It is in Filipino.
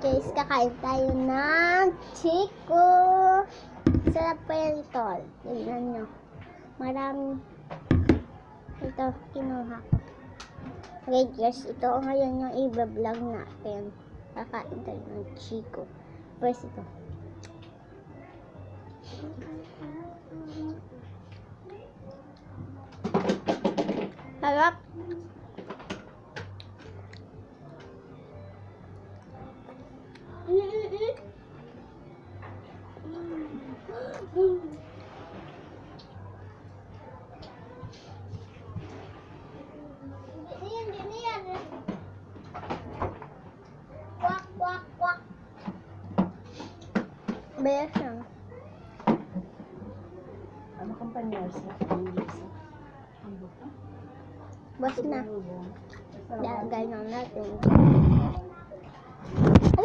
Guys, kakain tayo ng Chico. Sarap pa yan ito. Tignan nyo. Maraming. Ito, kinuha ko. Okay guys, ito ngayon yung i-vlog natin. Kakain tayo ng Chico. First ito. Sarap. Kwak, kwak, kwak. Bayas lang. Ano kumpanya sa English? Ang buka? Bas na. Ganyan natin.